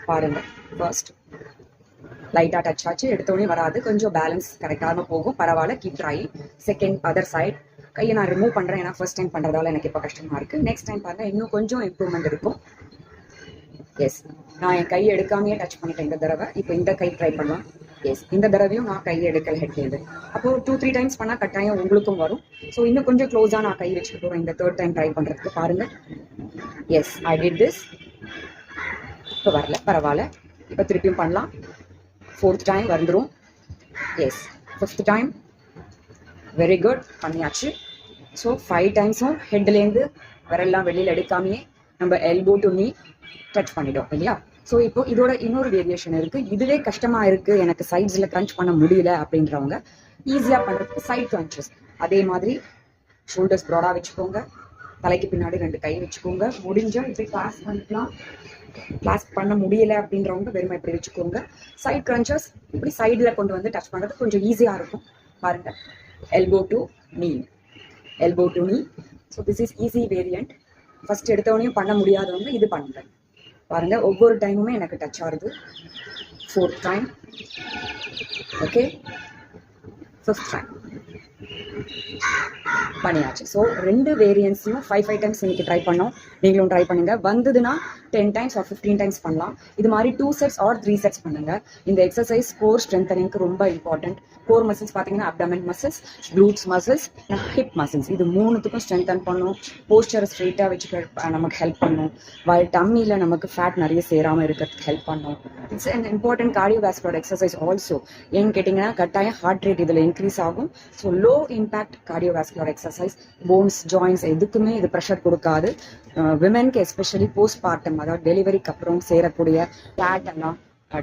பாருங்க. ஃபர்ஸ்ட் லைட்டா டச் ஆச்சு, எடுத்தோடனே வராது, கொஞ்சம் பேலன்ஸ் கிடைக்காம போகும், பரவாயில்ல, keep try. Second other side கையை நான் ரிமூவ் பண்றேன், ஏன்னா ஃபர்ஸ்ட் டைம் பண்றதால எனக்கு இப்போ கஷ்டமா இருக்கு. நெக்ஸ்ட் டைம் பாருங்க, இன்னும் கொஞ்சம் இம்ப்ரூவ்மெண்ட் இருக்கும். எஸ், நான் என் கை எடுக்காமையே டச் பண்ணிட்டேன் இந்த தடவை. இப்போ இந்த கை ட்ரை பண்ணலாம். எஸ், இந்த தடவையும் நான் கை எடுக்கல ஹெட்லேருந்து. அப்போ 2-3 டைம்ஸ் பண்ணா கட்டாயம் உங்களுக்கும் வரும். ஸோ இன்னும் கொஞ்சம் க்ளோஸா நான் கை வச்சுட்டு போறேன் இந்த தேர்ட் டைம் ட்ரை பண்றதுக்கு. பாருங்க. Yes, I did this. இப்போ வரல, பரவாயில்ல. இப்போ திருப்பியும் பண்ணலாம். 4th டைம் வந்துடும். எஸ், 5th டைம். வெரி குட், பண்ணியாச்சு. ஸோ 5 டைம்ஸும் ஹெட்லேருந்து விரல்லாம் வெளியில் எடுக்காமையே நம்ம எல்போ டு நீ டச் பண்ணிட்டோம் இல்லையா? ஸோ இப்போ இதோட இன்னொரு வேரியேஷன் இருக்கு. இதுவே கஷ்டமா இருக்கு, எனக்கு சைட்ஸ்ல கிரன்ச் பண்ண முடியல அப்படின்றவங்க ஈஸியா பண்றதுக்கு சைட் கிரன்ச்சஸ். அதே மாதிரி ஷோல்டர்ஸ் ப்ராடா வச்சுக்கோங்க, தலைக்கு பின்னாடி 2 கை வச்சுக்கோங்க. முடிஞ்சா இப்படி கிளாஸ் பண்ணிக்கலாம். கிளாஸ் பண்ண முடியல அப்படின்றவங்க வெறுமை இப்படி வச்சுக்கோங்க. சைட் கிரன்ச்சஸ் இப்படி சைடில் கொண்டு வந்து டச் பண்ணுறது கொஞ்சம் ஈஸியாக இருக்கும். பாருங்க, elbow to knee, elbow to knee. So this is easy variant. First எடுத்தவனையும் பண்ண முடியாதவங்க இது பண்ணுறேன். பாருங்க, ஒவ்வொரு டைமுமே எனக்கு டச் ஆகுது. 4th time. Okay, 5th time பண்ணியாச்சு. ஸோ 2 வேரியன்ஸையும் 5 டைம்ஸ் இன்னைக்கு ட்ரை பண்ணோம். நீங்களும் ட்ரை பண்ணுங்க. வந்ததுன்னா 10 டைம்ஸ் ஆர் 15 டைம்ஸ் பண்ணலாம். இது மாதிரி 2 செட்ஸ் ஆர் 3 செட்ஸ் பண்ணுங்க. இந்த எக்ஸசைஸ் கோர் ஸ்ட்ரென்தனிங்க்கு ரொம்ப இம்பார்ட்டன்ட். கோர் மசில்ஸ் பார்த்தீங்கன்னா abdomen muscles, glutes muscles, hip muscles, இது 3த்துக்கும் ஸ்ட்ரென்தன் பண்ணும். போஸ்டரை ஸ்ட்ரெயிட்டாக வச்சுக்க நமக்கு ஹெல்ப் பண்ணும். வயல் டம்மியில் நமக்கு ஃபேட் நிறைய சேராமல் இருக்கிறதுக்கு ஹெல்ப் பண்ணும். It's an important cardiovascular exercise also. ஏன்னு கேட்டிங்கன்னா கட்டாயம் ஹார்ட் ரேட் இதில் இன்க்ரீஸ் ஆகும். So low impact cardiovascular exercise. Bones, joints எதுக்குமே இது ப்ரெஷர் கொடுக்காது. விமென்க்கு எஸ்பெஷலி போஸ்ட் பார்ட்டம், அதாவது டெலிவரிக்கு அப்புறம் சேரக்கூடிய ஃபேட் எல்லாம்